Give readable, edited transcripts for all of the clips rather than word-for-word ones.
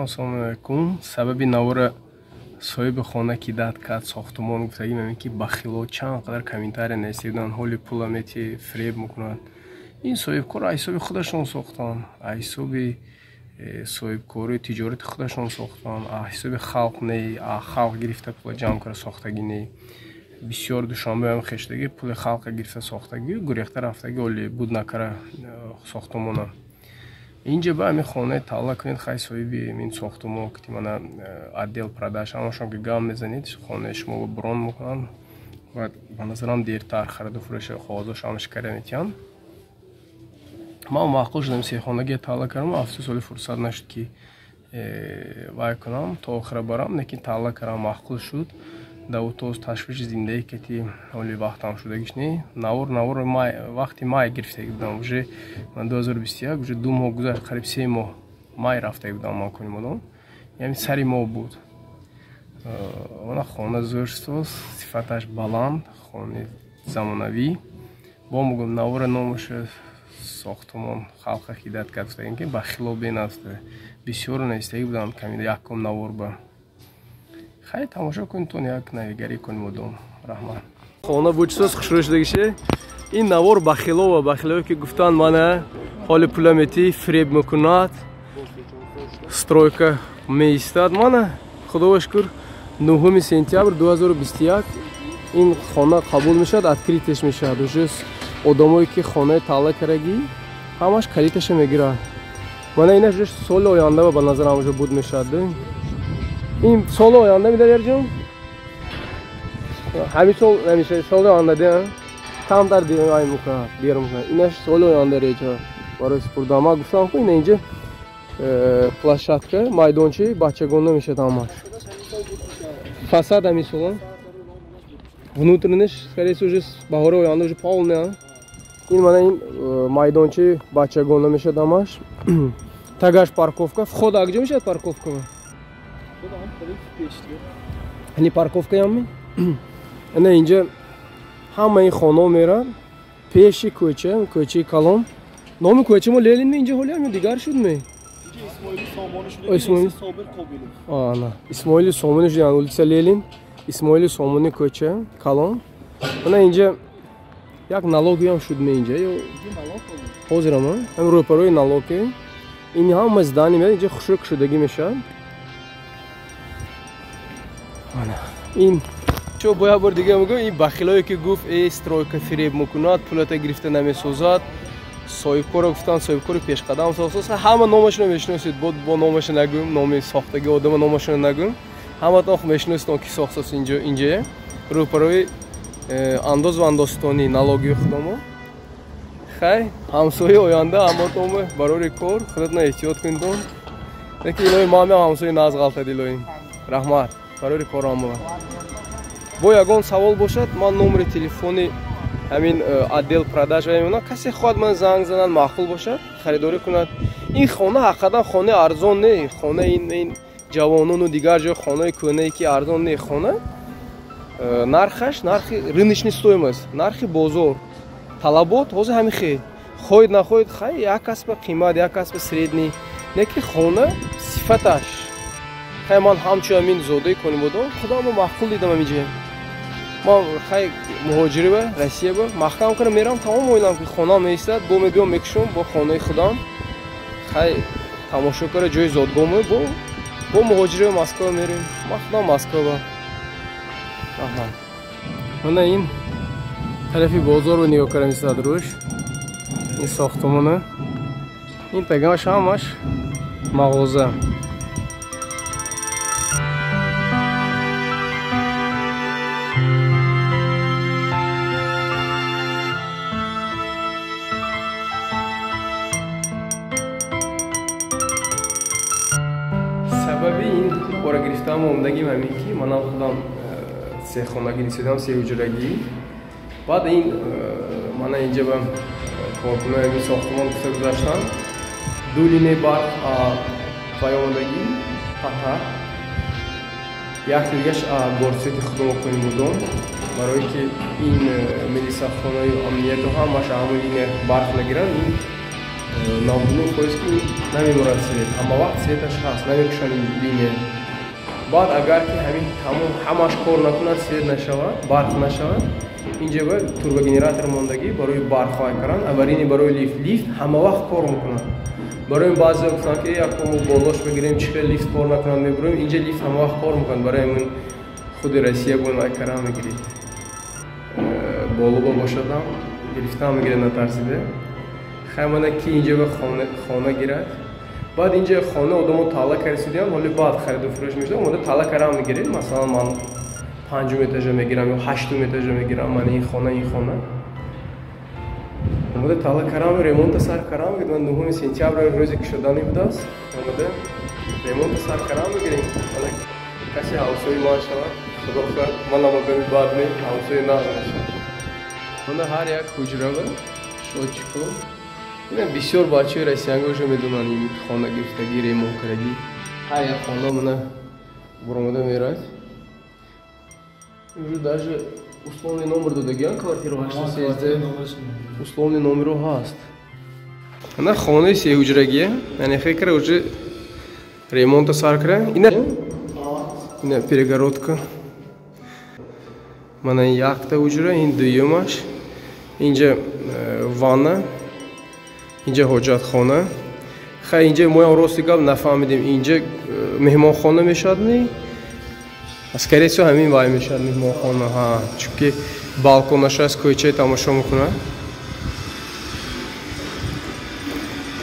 Assalomu alaykum. Sababi навора соҳиби хона ки дад кард сохтмон гуфтагим ҳамин ки бахило чанд қадар комментария нависидан ҳоли пула мети фреб мекунанд. Ин соҳибкор аз ҳисоби худашон сохтанд, аз ҳисоби соҳибкори тиҷорати худашон сохтанд, аз ҳисоби халқ не, аз халқ гирифта пула ҷамъ карда сохтагӣ не. Бисёр душанбе ҳам хештагӣ пули халқа гирифта сохтагӣ гурехта рафтагӣ оли буд накара сохтмона. Инҷа ба ҳамин хонаи талла кунед хай соҳиби мин сохтумон ки мана отдел продаж ҳамашон ки гам мезанед хонаи шумо брон мекунанд ва ба назарам дертар хариду фурӯши қағозош ҳамаш карда метиҳанд. Ман маъқул шудам сехонаги талла кардам, афсӯс оли фурсат нашуд ки вай кунам то охира барам, лекин талла кардам маъқул шуд. Давутоз ташвиши зиндаи кати оли вақтам шудагиш не. Навор вақти май гирифтаги будам. Уже ман 2021 уже 2 моҳ гузашт, қариб 3 моҳ май рафтаги будам ман куни модам. Яъни сари моҳ буд. Мана хона зӯрстоз, сифаташ баланд, хонаи замонавӣ. Бо мегӯям навора номаша сохтмон халқа ки дад кард гуфтагим ки ба хилобен аст. Бисёр навистаги будам ками якум навор ба. Хай тамошо кунед тон як навигарӣ кунем мудом. Раҳмат. Хона бучсоз хушрӯ шудагише. Ин навор бахилова ки гуфтанд мана ҳоли пула мети фреб мекунад. Стройка меистад. Мана худоро шукр 9 сентябр 2021 ин хона қабул мешавад, откритеш мешавад. Уже одамое ки хонаи талла карагӣ ҳамаш калиташа мегирад. Мана инаш уже соли оянда ба назарам уже буд мешавад. این سال آینده میده درجون همین سال نمیشه سال آینده ده کم در دیگه آیم میکنه بیارم میکنه اینش سال آینده ریچه برای سپرداما گفتم که این اینجا площадка майдончи бачагона میشه тамаш фасад همین سال внутренность скорее всего уже بهار آینده уже полная این мана این майдончи бачагона میشه тамаш тагаш парковка вход а где میشه парковка ҳани парковкаям ана инҷа ҳамаи хонао мерад пеши кӯчаи калон номи кӯча мо ленин ме инҷа ҳолиам ё дигар шуд ме исмоили сомони шуд улица ленин исмоили сомони кӯча калон ана инҷа як налогиам шуд ме инҷа ё ҳозирам ҳам рӯпарои налоге ин ҳама здани ме инҷа хушрӯк шудагӣ мешавад. این چو باید بار دیگه میگم این بخیلایی که گفت ای سтройка فریب میکند پولتا گرفته نمیسازد صاحبکار گفتن صاحبکار پیش قدم ساخت همه نامش رو میشناسید با نامش نگم نام ساختگی آدم نامش رو نگم همه تا خود میشناسید کی ساخت اینجا روپروی انداز و اندازستانی نالوگی خودمو خیر همسایه آینده اما تو برای کار خودت احتیاط کنید که ایلای ما همسایه ناز غلط دیلویم رحمت برای کارامو бо ягон савол бошад ман номери телефони ҳамин отдел продаж мемона касе хоҳад ман занг занад маъқул бошад харидорӣ кунад ин хона ҳақиқатан хонаи арзон не хонаи ин ҷавонону дигар ҷои хонаи кӯнае ки арзон не хона нархаш нархи рыночный стоимост нархи бозор талабот ҳозир ҳамин хел хоҳед нахоҳед хай як аст ба қимат як аст ба средний неки хона сифаташ хай ман ҳамчун ҳамин зодаи конибодон худомо маъқул дидам ҳаминҷа ман хай муҳоҷирӣ ба россия ба маҳкам кардам мерам тамом оилам ки хона меистад бо медиём мекушам бо хонаи худам хай тамошо кара ҷои зодгомо бо муҳоҷирӣ ба москва мерем ман худам москва мана ин тарафи бозорро нигоҳ кардам истадруш ин сохтмона ин тагаш ҳамаш мағоза сабаби ин бора гирифтаам омадагим ҳамин ки манам худам сехонагӣ рисидам сеҳуҷрагӣ баъд ин мана инҷа ба коркунои сохтмон гуфта гузаштам ду линияи барқ вай омадагӣ патар як дигаш борсети худом кунем будом барое ки ин милисафхонаи амнияту ҳамаш ҳамон линия барқ нагиранд ин навдуну хоиску намемурад свет, ҳама вақт светаш ҳаст, намекушанд ин линия. Баъд агар ки ҳамин тамом ҳамаш кор накунад, свет нашавад, барқ нашавад, инҷа бояд турбогенератор мондагӣ барои барқ хоҳад кардан, аварини барои лифт ҳама вақт кор мекунад. Барои баъзе гуфтанд ки як мо болош бигирем чӣ хел лифт кор накунад мебурем, инҷа лифт ҳама вақт кор мекунад. Барои ҳамин худи Россия бояд вай кардан мегиред. Болуба бошадам гирифтан мегиред натарсиде. Хай мана ки инҷа ба хона гирад. Баъд инҷа хона одамо талла карисидиям, ҳоли баъд хариду фурӯш мешудам, ода талла кардан мегиред. Масалан ман 5 этажа мегирам ё 8 этажа мегирам, ман ин хона. Омода талла кардан ремонта сар кардан мегиред. Ман 9 сентябр рӯзе ки шудани будааст. Омода ремонта сар кардан мегирем. Мана каси ҳавсои ман шавад. Худо хоҳад манам одами бад не, ҳавсои нағ нашавад. Мана ҳар як ҳуҷрава шочку. Ина бисёр бачаи россиянга уже медунанд ин хона гирифтагӣ, ремонткардагӣ. Ҳар як хона мана буромада мерад. Уже даже условный номер додагиян квартира 813. Условный номеро ҳаст. Ана хонаи сеҳуҷрагия, яъне фекра уже ремонта сар кардан. Ина перегородка. Мана якта ҳуҷра, ин дуюмаш. Инҷа ванна. Инҷа ҳоҷатхона. Хай инҷа моям рости гап нафаҳмидем. Инҷа меҳмонхона мешавад не? Скорее всего ҳамин вай мешавад меҳмонхона. Ҳа, чунки балконаша аз кӯчаи тамошо мекунад.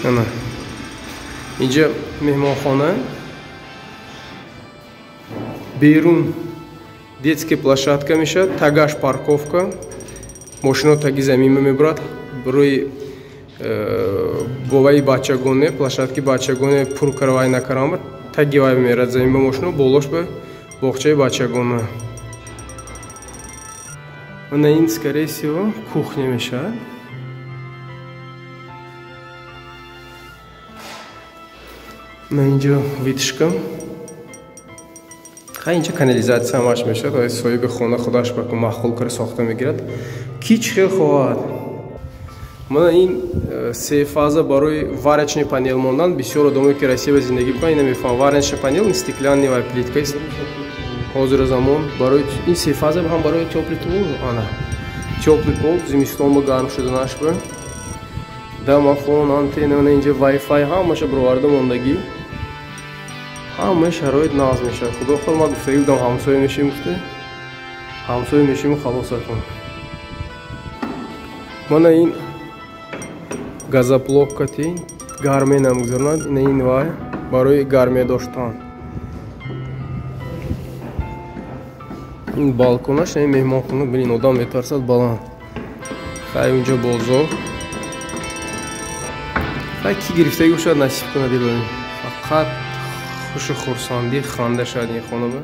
Ана. Инҷа меҳмонхона. Берун детская площадка мешавад, тагаш парковка. Мошино таги замин мебурад. Барои боваи бачагоне, площадки бачагоне пуркаравай накарам, таги вай мерад замин ба мошино, болош ба боғчаи бачагона. Ана ин скорее всего кухня мешавад. Ана инҷа витишка. Хай инҷа канализатсия ҳамаш мешавад, ва соҳиби хона худаш ба махлул кар сохта мегирад. Ки чӣ хел хоҳад? Мана ин се фаза барои варочный панел мондан бисёр одамое ки Россияда зиндагӣ мекунанд ина мефаҳманд. Варочный панел ин стеклянный вай плиткаст. Ҳозири замон барои ин се фаза ҳам барои тёплый пол, ана. Тёплый пол зимистон ба гарм шуданаш ба. Домофон, антенна, мана инҷа Wi-Fi ҳамаша бироварда мондагӣ. ҳамаи шароит нағз мешавад. Худо хоҳад ман гуфтагӣ будам ҳамсоя мешим гуфта. Ҳамсоя мешиму халосатон. Мана ин газоблокка тин гарме намегузаронад. Ина ин вай барои гарме доштан. Ин балконаш, ин меҳмонхона, бинин одам метарсад баланд. Хай унҷа бозор. Хай ки гирифтагӣ бошад насиб кунад илоҳӣ. Фақат хушу хурсандӣ, ханда шад ин хона ба.